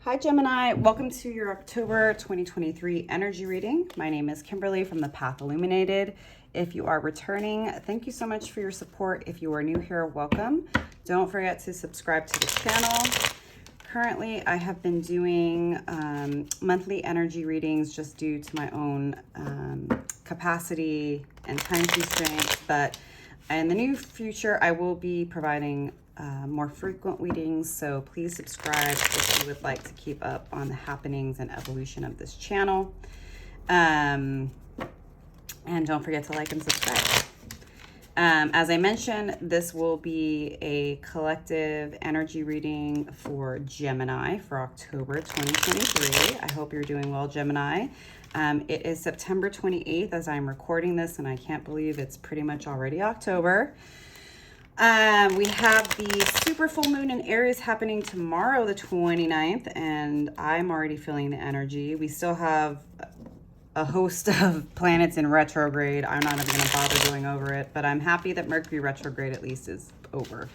Hi Gemini, welcome to your October 2023 energy reading. My name is Kimberly from the Path Illuminated. If you are returning, thank you so much for your support. If you are new here, welcome. Don't forget to subscribe to the channel. Currently, I have been doing monthly energy readings just due to my own capacity and time constraints, but in the near future, I will be providing more frequent readings, so please subscribe if you would like to keep up on the happenings and evolution of this channel. And don't forget to like and subscribe. As I mentioned, this will be a collective energy reading for Gemini for October 2023. I hope you're doing well, Gemini. It is September 28th as I'm recording this, and I can't believe it's pretty much already October. We have the super full moon in Aries happening tomorrow, the 29th, and I'm already feeling the energy. We still have a host of planets in retrograde. I'm not even going to bother going over it, but I'm happy that Mercury retrograde at least is over.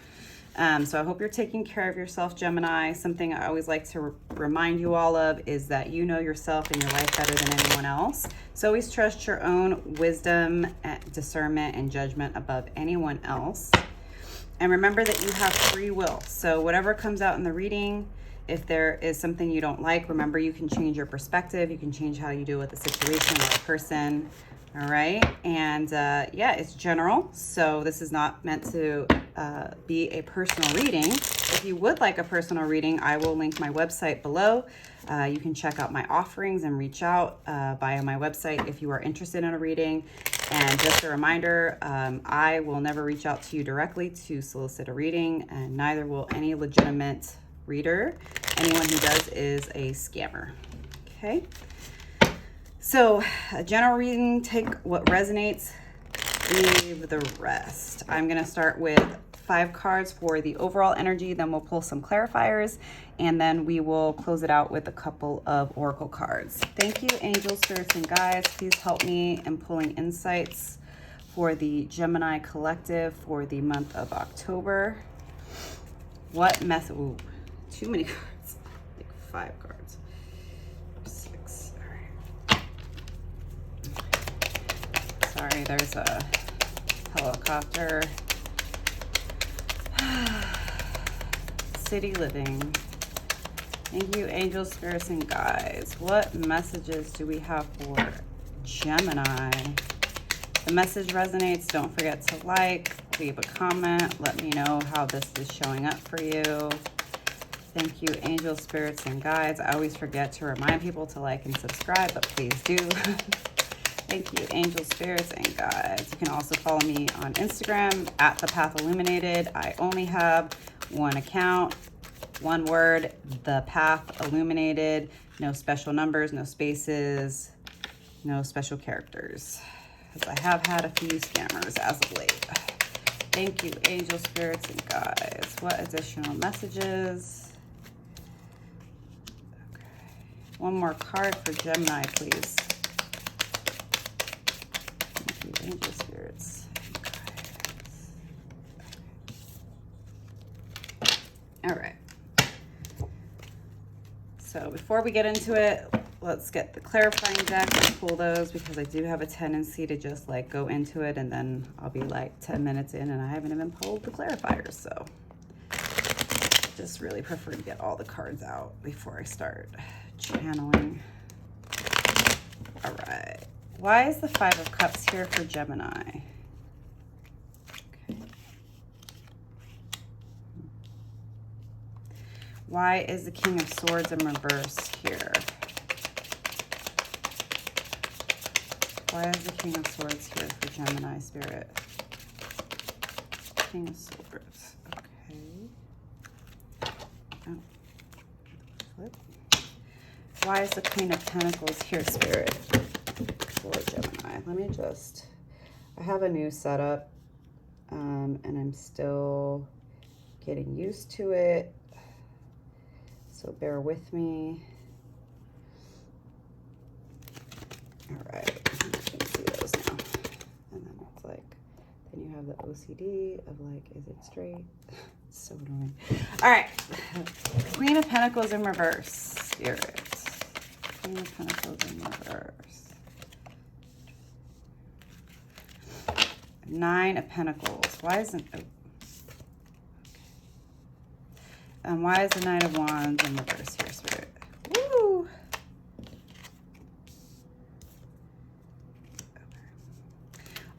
So I hope you're taking care of yourself, Gemini. Something I always like to remind you all of is that you know yourself and your life better than anyone else. So always trust your own wisdom, discernment, and judgment above anyone else. And remember that you have free will. So whatever comes out in the reading, if there is something you don't like, remember you can change your perspective. You can change how you deal with the situation or a person. All right. And yeah, it's general. So this is not meant to be a personal reading. If you would like a personal reading, I will link my website below. You can check out my offerings and reach out via my website if you are interested in a reading. And just a reminder, I will never reach out to you directly to solicit a reading, and neither will any legitimate reader. Anyone who does is a scammer. Okay. So a general reading, take what resonates, leave the rest. I'm going to start with 5 cards for the overall energy, then we'll pull some clarifiers, and then we will close it out with a couple of oracle cards. Thank you, angels, spirits, and guides. Please help me in pulling insights for the Gemini collective for the month of October. What message? Ooh, too many cards. Like 5 cards. 6. All right. Sorry, there's a helicopter. City living. Thank you, angels, spirits, and guides. What messages do we have for Gemini? If the message resonates, don't forget to like, leave a comment. Let me know how this is showing up for you. Thank you, angels, spirits, and guides. I always forget to remind people to like and subscribe, but please do. Thank you, angels, spirits, and guides. You can also follow me on Instagram at the Path Illuminated. I only have one account, one word, the Path Illuminated. No special numbers, no spaces, no special characters, because I have had a few scammers as of late. Thank you, angels, spirits, and guides. What additional messages? Okay. One more card for Gemini, please. Angel spirits. All right. So before we get into it, let's get the clarifying deck and pull those, because I do have a tendency to just like go into it and then I'll be like 10 minutes in and I haven't even pulled the clarifiers. So just really prefer to get all the cards out before I start channeling. All right. Why is the 5 of Cups here for Gemini? Okay. Why is the King of Swords in reverse here? Why is the King of Swords here for Gemini spirit? King of Swords. Okay. Oh. Flip. Why is the Queen of Pentacles here, spirit? For Gemini. Let me just, I have a new setup and I'm still getting used to it, so bear with me. All right, you can see those now. And then it's like, then you have the OCD of like, is it straight? It's so annoying. All right, Queen of Pentacles in reverse. Spirit. Queen of Pentacles in reverse. Nine of Pentacles. Why isn't... Oh. And why is the Knight of Wands in reverse here, Spirit? Woo!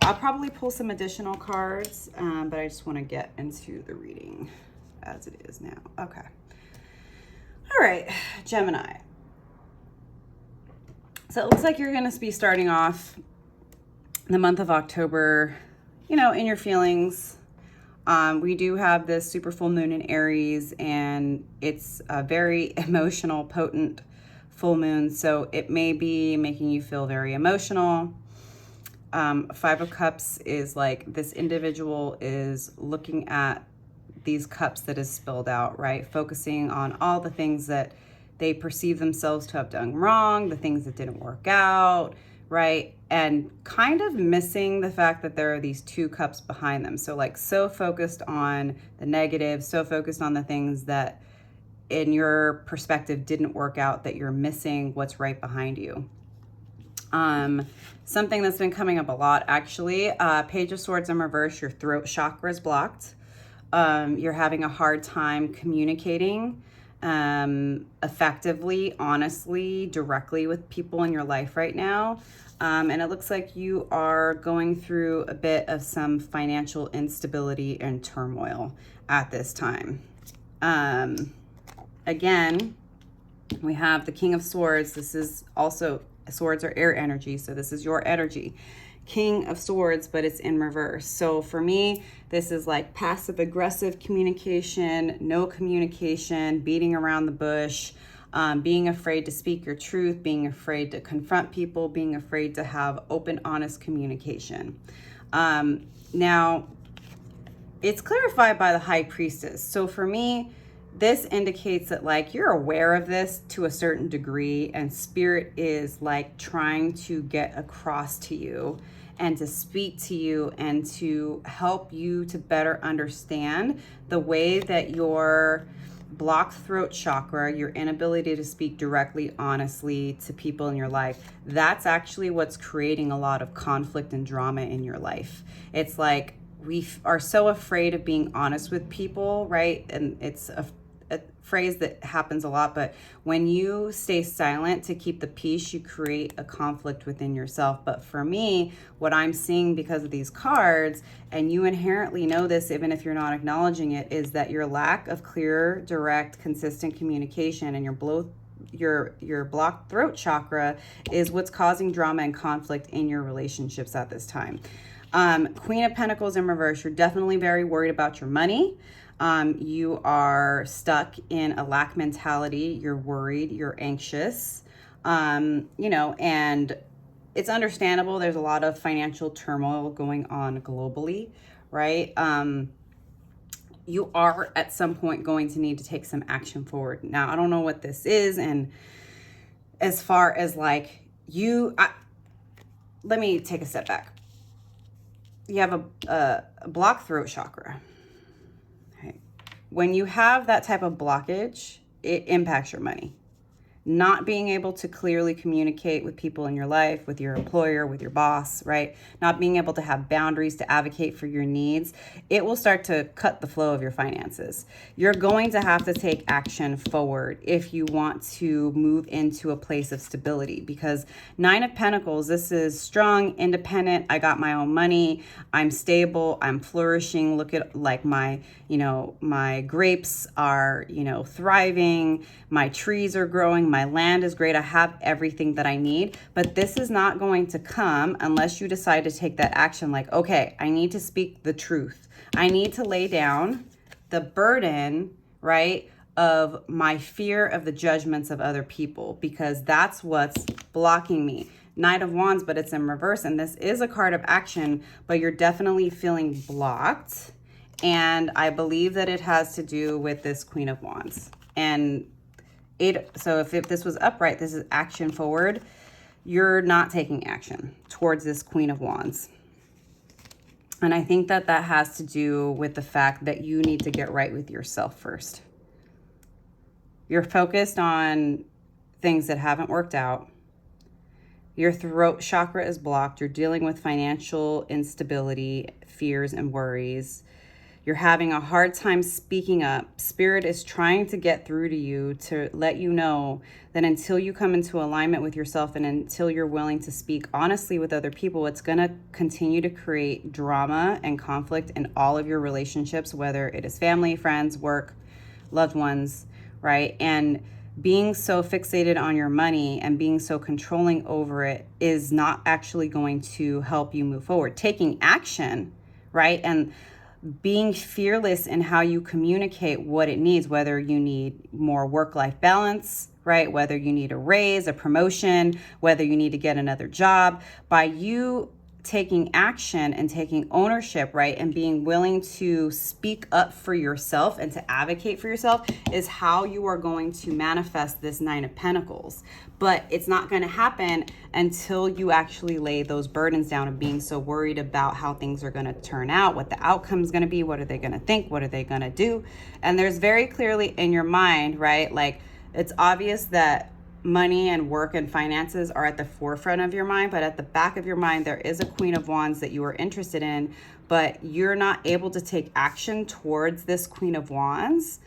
I'll probably pull some additional cards, but I just want to get into the reading as it is now. Okay. All right, Gemini. So it looks like you're going to be starting off the month of October, you know, in your feelings. We do have this super full moon in Aries, and it's a very emotional, potent full moon. So it may be making you feel very emotional. Five of Cups is like this individual is looking at these cups that is spilled out, right? Focusing on all the things that they perceive themselves to have done wrong, the things that didn't work out, right? And kind of missing the fact that there are these two cups behind them. So like so focused on the negative, so focused on the things that in your perspective didn't work out that you're missing what's right behind you. Something that's been coming up a lot actually, Page of Swords in reverse, your throat chakra is blocked. You're having a hard time communicating effectively, honestly, directly with people in your life right now. And it looks like you are going through a bit of some financial instability and turmoil at this time. Again, we have the King of Swords. This is also, swords are air energy, so this is your energy. King of Swords, but it's in reverse. So for me, this is like passive aggressive communication, no communication, beating around the bush, being afraid to speak your truth, being afraid to confront people, being afraid to have open, honest communication. Now, it's clarified by the High Priestess. So for me, this indicates that like you're aware of this to a certain degree, and Spirit is like trying to get across to you and to speak to you and to help you to better understand the way that your blocked throat chakra, your inability to speak directly, honestly to people in your life, that's actually what's creating a lot of conflict and drama in your life. It's like we are so afraid of being honest with people, right? And it's a phrase that happens a lot, but when you stay silent to keep the peace, you create a conflict within yourself. But for me, what I'm seeing because of these cards, and you inherently know this even if you're not acknowledging it, is that your lack of clear, direct, consistent communication and your blocked throat chakra is what's causing drama and conflict in your relationships at this time. Queen of Pentacles in reverse, you're definitely very worried about your money. You are stuck in a lack mentality. You're worried, you're anxious, you know, and it's understandable. There's a lot of financial turmoil going on globally, right? You are at some point going to need to take some action forward. Now, I don't know what this is. And as far as like let me take a step back. You have a blocked throat chakra. When you have that type of blockage, it impacts your money. Not being able to clearly communicate with people in your life, with your employer, with your boss, right? Not being able to have boundaries to advocate for your needs, it will start to cut the flow of your finances. You're going to have to take action forward if you want to move into a place of stability, because Nine of Pentacles, this is strong, independent. I got my own money. I'm stable. I'm flourishing. Look at like my grapes are, thriving. My trees are growing. My land is great. I have everything that I need, but this is not going to come unless you decide to take that action. Like, okay, I need to speak the truth. I need to lay down the burden, right, of my fear of the judgments of other people, because that's what's blocking me. Knight of Wands, but it's in reverse. And this is a card of action, but you're definitely feeling blocked. And I believe that it has to do with this Queen of Wands. And so if this was upright, this is action forward. You're not taking action towards this Queen of Wands. And I think that that has to do with the fact that you need to get right with yourself first. You're focused on things that haven't worked out. Your throat chakra is blocked. You're dealing with financial instability, fears, and worries. You're having a hard time speaking up. Spirit is trying to get through to you to let you know that until you come into alignment with yourself and until you're willing to speak honestly with other people, it's going to continue to create drama and conflict in all of your relationships, whether it is family, friends, work, loved ones, right? And being so fixated on your money and being so controlling over it is not actually going to help you move forward. Taking action, right? And being fearless in how you communicate what it needs, whether you need more work-life balance, right? Whether you need a raise, a promotion, whether you need to get another job. By you taking action and taking ownership, right, and being willing to speak up for yourself and to advocate for yourself is how you are going to manifest this Nine of Pentacles. But it's not going to happen until you actually lay those burdens down of being so worried about how things are going to turn out, what the outcome is going to be, what are they going to think, what are they going to do. And there's very clearly in your mind, right, like it's obvious that money and work and finances are at the forefront of your mind, but at the back of your mind, there is a Queen of Wands that you are interested in, but you're not able to take action towards this Queen of Wands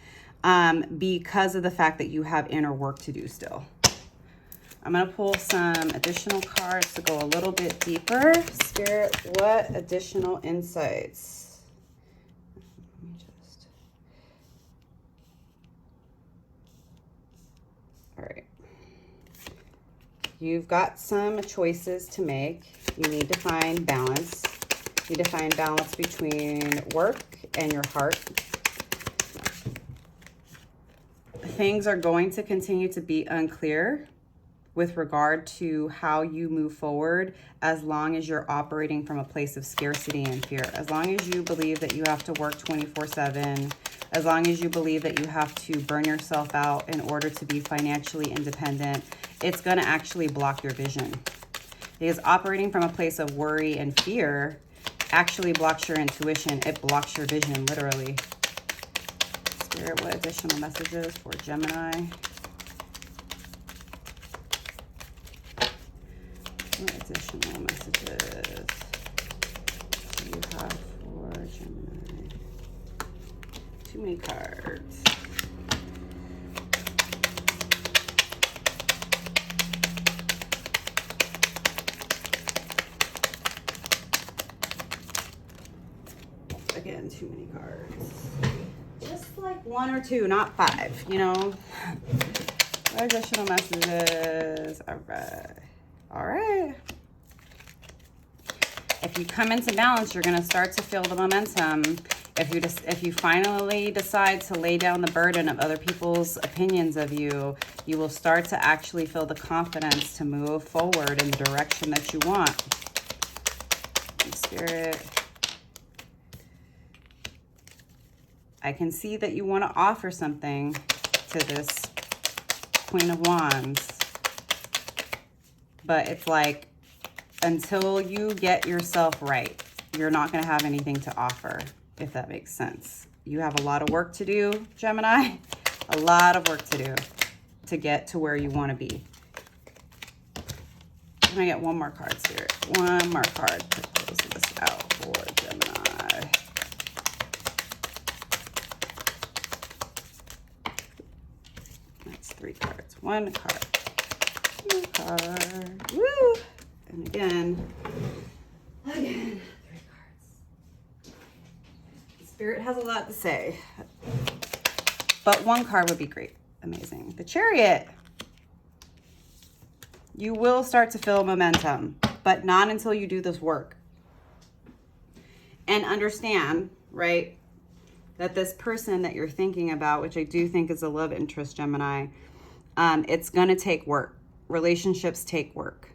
because of the fact that you have inner work to do still. I'm going to pull some additional cards to go a little bit deeper. Spirit, what additional insights? All right. You've got some choices to make. You need to find balance. You need to find balance between work and your heart. Things are going to continue to be unclear with regard to how you move forward as long as you're operating from a place of scarcity and fear. As long as you believe that you have to work 24/7, as long as you believe that you have to burn yourself out in order to be financially independent, it's going to actually block your vision. Because operating from a place of worry and fear actually blocks your intuition. It blocks your vision, literally. Spirit, what additional messages for Gemini? What additional messages do you have for Gemini? Too many cards. Again, too many cards. Just like one or two, not five, you know. What additional messages? All right. All right. If you come into balance, you're going to start to feel the momentum. If you finally decide to lay down the burden of other people's opinions of you, you will start to actually feel the confidence to move forward in the direction that you want. Spirit, I can see that you want to offer something to this Queen of Wands. But it's like, until you get yourself right, you're not going to have anything to offer, if that makes sense. You have a lot of work to do, Gemini. A lot of work to do to get to where you want to be. Can I get one more card, Spirit? One more card to close this out for Gemini. That's 3 cards. One card. Card. Woo! And again, 3 cards. Spirit has a lot to say, but 1 card would be great. Amazing. The Chariot. You will start to feel momentum, but not until you do this work. And understand, right, that this person that you're thinking about, which I do think is a love interest, Gemini, it's going to take work. Relationships take work.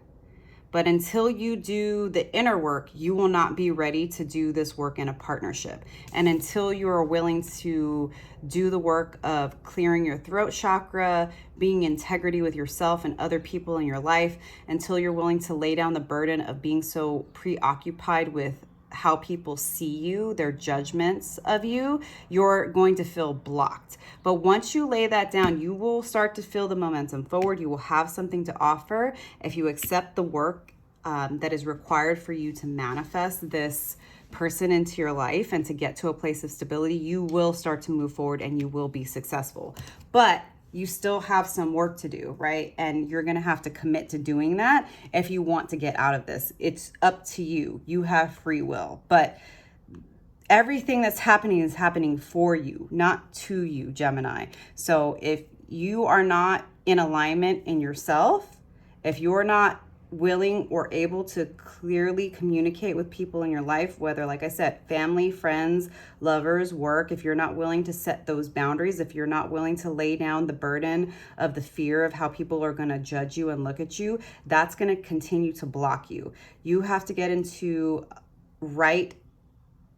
But until you do the inner work, you will not be ready to do this work in a partnership. And until you are willing to do the work of clearing your throat chakra, being in integrity with yourself and other people in your life, until you're willing to lay down the burden of being so preoccupied with how people see you, their judgments of you, you're going to feel blocked. But once you lay that down, you will start to feel the momentum forward. You will have something to offer if you accept the work that is required for you to manifest this person into your life and to get to a place of stability. You will start to move forward and you will be successful. But you still have some work to do, right? And you're going to have to commit to doing that if you want to get out of this. It's up to you. You have free will. But everything that's happening is happening for you, not to you, Gemini. So if you are not in alignment in yourself, if you're not willing or able to clearly communicate with people in your life, whether, like I said, family, friends, lovers, work, if you're not willing to set those boundaries, if you're not willing to lay down the burden of the fear of how people are going to judge you and look at you, that's going to continue to block you. You have to get into right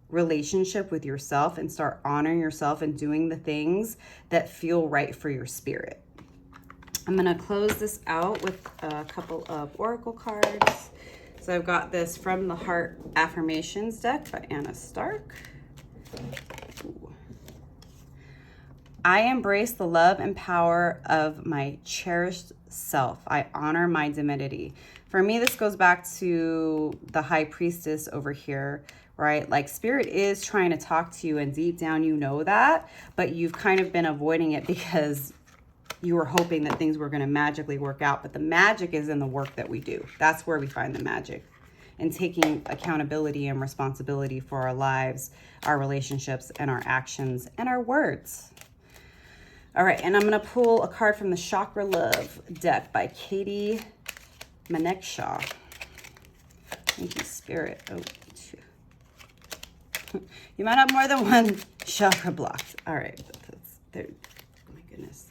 relationship with yourself and start honoring yourself and doing the things that feel right for your spirit. I'm going to close this out with a couple of oracle cards. So I've got this From the Heart Affirmations deck by Anna Stark. Ooh. I embrace the love and power of my cherished self. I honor my divinity. For me, this goes back to the High Priestess over here, right? Like, spirit is trying to talk to you, and deep down you know that, but you've kind of been avoiding it because you were hoping that things were going to magically work out. But the magic is in the work that we do. That's where we find the magic, and taking accountability and responsibility for our lives, our relationships, and our actions and our words. All right, and I'm going to pull a card from the Chakra Love deck by Katie Manekshaw. Thank you, Spirit. Oh, you might have more than one chakra blocked. All right, there. Oh my goodness.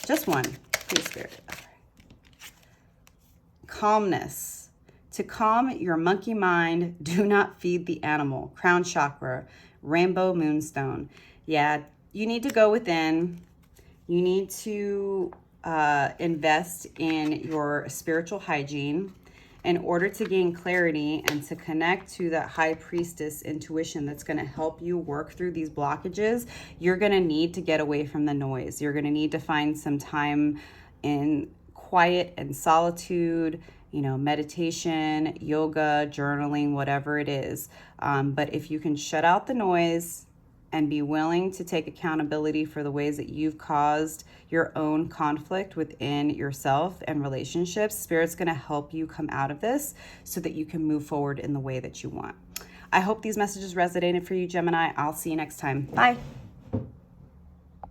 Just one, please, Spirit. Okay. Calmness. To calm your monkey mind, do not feed the animal. Crown chakra, rainbow moonstone. Yeah, you need to go within. You need to invest in your spiritual hygiene in order to gain clarity and to connect to that High Priestess intuition that's going to help you work through these blockages. You're going to need to get away from the noise. You're going to need to find some time in quiet and solitude, you know, meditation, yoga, journaling, whatever it is. But if you can shut out the noise and be willing to take accountability for the ways that you've caused your own conflict within yourself and relationships, Spirit's going to help you come out of this so that you can move forward in the way that you want. I hope these messages resonated for you, Gemini. I'll see you next time. Bye.